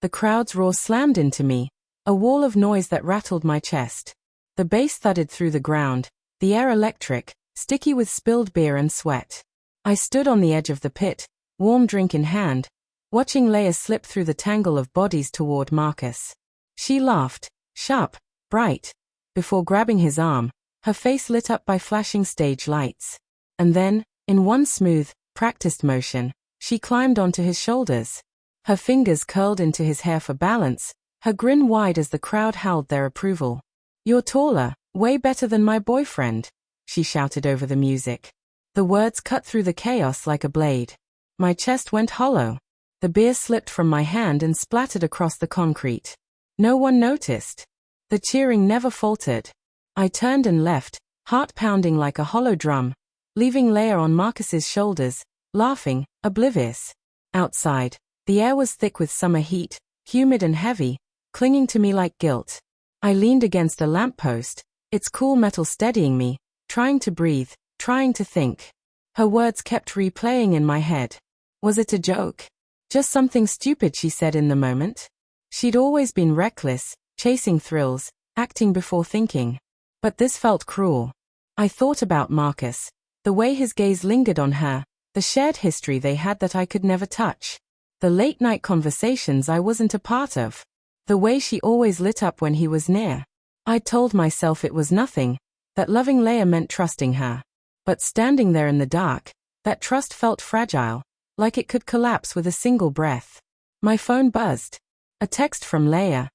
The crowd's roar slammed into me, a wall of noise that rattled my chest. The bass thudded through the ground, the air electric, sticky with spilled beer and sweat. I stood on the edge of the pit, warm drink in hand, watching Leia slip through the tangle of bodies toward Marcus. She laughed, sharp, bright, before grabbing his arm, her face lit up by flashing stage lights. And then, in one smooth, practiced motion, she climbed onto his shoulders. Her fingers curled into his hair for balance, her grin wide as the crowd howled their approval. "You're taller, way better than my boyfriend," she shouted over the music. The words cut through the chaos like a blade. My chest went hollow. The beer slipped from my hand and splattered across the concrete. No one noticed. The cheering never faltered. I turned and left, heart pounding like a hollow drum, leaving Leia on Marcus's shoulders, laughing, oblivious. Outside, the air was thick with summer heat, humid and heavy, clinging to me like guilt. I leaned against a lamppost, its cool metal steadying me, trying to breathe, trying to think. Her words kept replaying in my head. Was it a joke? Just something stupid she said in the moment? She'd always been reckless, chasing thrills, acting before thinking. But this felt cruel. I thought about Marcus, the way his gaze lingered on her, the shared history they had that I could never touch. The late-night conversations I wasn't a part of. The way she always lit up when he was near. I'd told myself it was nothing, that loving Leia meant trusting her. But standing there in the dark, that trust felt fragile, like it could collapse with a single breath. My phone buzzed. A text from Leia.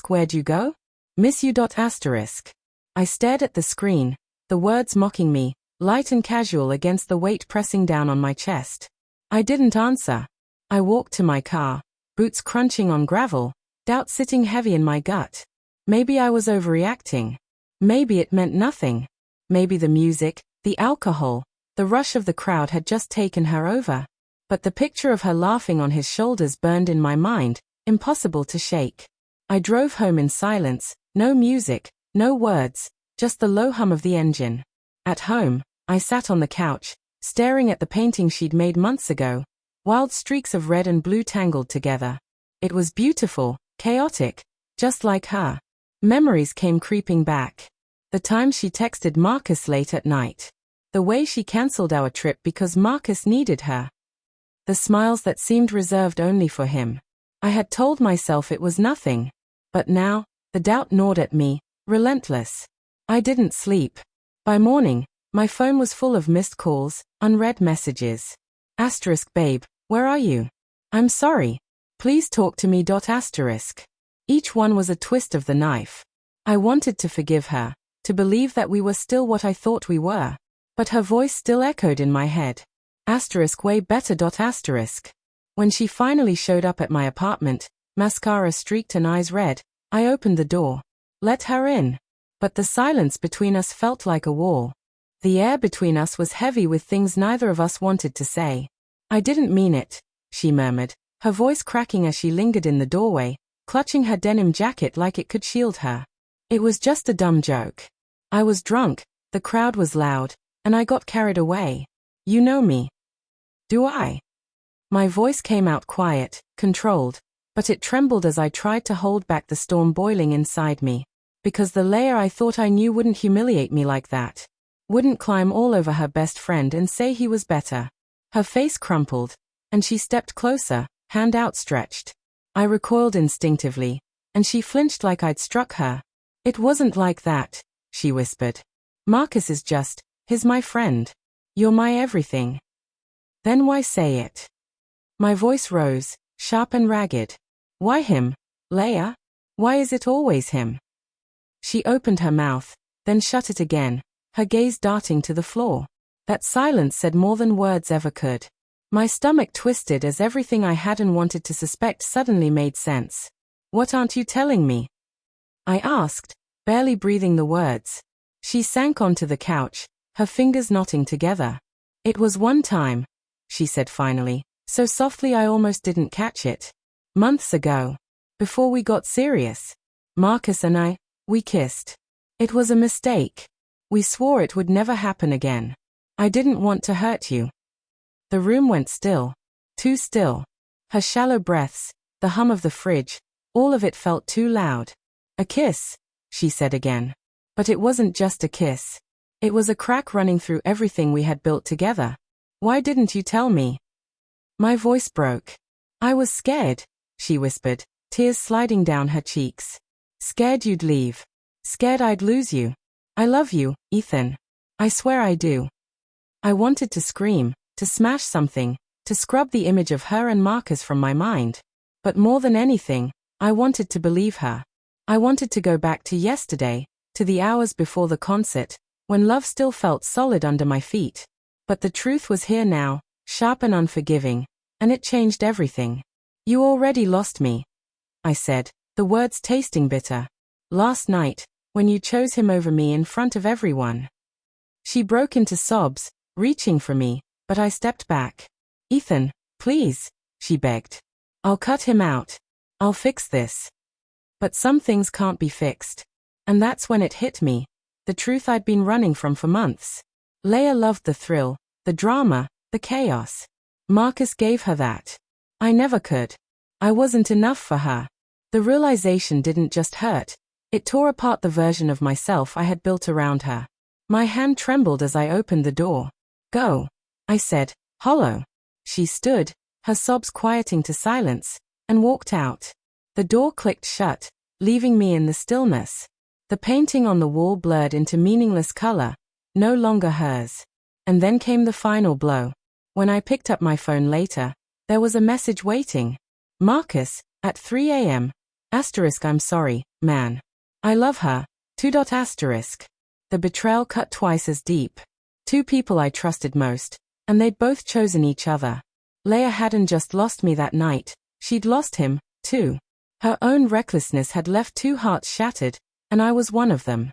"Where'd you go? Miss you. I stared at the screen, the words mocking me, light and casual against the weight pressing down on my chest. I didn't answer. I walked to my car, boots crunching on gravel, doubt sitting heavy in my gut. Maybe I was overreacting. Maybe it meant nothing. Maybe the music, the alcohol, the rush of the crowd had just taken her over. But the picture of her laughing on his shoulders burned in my mind, impossible to shake. I drove home in silence, no music, no words, just the low hum of the engine. At home, I sat on the couch, staring at the painting she'd made months ago, wild streaks of red and blue tangled together. It was beautiful, chaotic, just like her. Memories came creeping back. The time she texted Marcus late at night. The way she cancelled our trip because Marcus needed her. The smiles that seemed reserved only for him. I had told myself it was nothing. But now, the doubt gnawed at me, relentless. I didn't sleep. By morning, my phone was full of missed calls, unread messages. Babe, where are you? I'm sorry. Please talk to me. Each one was a twist of the knife. I wanted to forgive her, to believe that we were still what I thought we were. But her voice still echoed in my head. Way better. When she finally showed up at my apartment, mascara streaked and eyes red, I opened the door. Let her in. But the silence between us felt like a wall. The air between us was heavy with things neither of us wanted to say. "I didn't mean it," she murmured, her voice cracking as she lingered in the doorway, clutching her denim jacket like it could shield her. "It was just a dumb joke. I was drunk, the crowd was loud, and I got carried away. You know me." "Do I?" My voice came out quiet, controlled, but it trembled as I tried to hold back the storm boiling inside me. Because the Leia I thought I knew wouldn't humiliate me like that. Wouldn't climb all over her best friend and say he was better. Her face crumpled, and she stepped closer, hand outstretched. I recoiled instinctively, and she flinched like I'd struck her. "It wasn't like that," she whispered. "Marcus is he's my friend. You're my everything." "Then why say it?" My voice rose, sharp and ragged. "Why him, Leia? Why is it always him?" She opened her mouth, then shut it again, her gaze darting to the floor. That silence said more than words ever could. My stomach twisted as everything I hadn't wanted to suspect suddenly made sense. "What aren't you telling me?" I asked, barely breathing the words. She sank onto the couch, her fingers knotting together. "It was one time," she said finally, so softly I almost didn't catch it. "Months ago. Before we got serious. Marcus and I, we kissed. It was a mistake. We swore it would never happen again. I didn't want to hurt you." The room went still. Too still. Her shallow breaths, the hum of the fridge, all of it felt too loud. A kiss, she said again. But it wasn't just a kiss. It was a crack running through everything we had built together. Why didn't you tell me? My voice broke. I was scared, she whispered, tears sliding down her cheeks. Scared you'd leave. Scared I'd lose you. I love you, Ethan. I swear I do. I wanted to scream, to smash something, to scrub the image of her and Marcus from my mind. But more than anything, I wanted to believe her. I wanted to go back to yesterday, to the hours before the concert, when love still felt solid under my feet. But the truth was here now, sharp and unforgiving, and it changed everything. You already lost me, I said, the words tasting bitter. Last night, when you chose him over me in front of everyone. She broke into sobs, reaching for me, but I stepped back. Ethan, please, she begged. I'll cut him out. I'll fix this. But some things can't be fixed. And that's when it hit me, the truth I'd been running from for months. Leia loved the thrill, the drama, the chaos. Marcus gave her that. I never could. I wasn't enough for her. The realization didn't just hurt, it tore apart the version of myself I had built around her. My hand trembled as I opened the door. Go, I said, hollow. She stood, her sobs quieting to silence, and walked out. The door clicked shut, leaving me in the stillness. The painting on the wall blurred into meaningless color, no longer hers. And then came the final blow. When I picked up my phone later, there was a message waiting. Marcus, at 3 a.m. I'm sorry, man. I love her. The betrayal cut twice as deep. Two people I trusted most, and they'd both chosen each other. Leia hadn't just lost me that night, she'd lost him, too. Her own recklessness had left two hearts shattered, and I was one of them.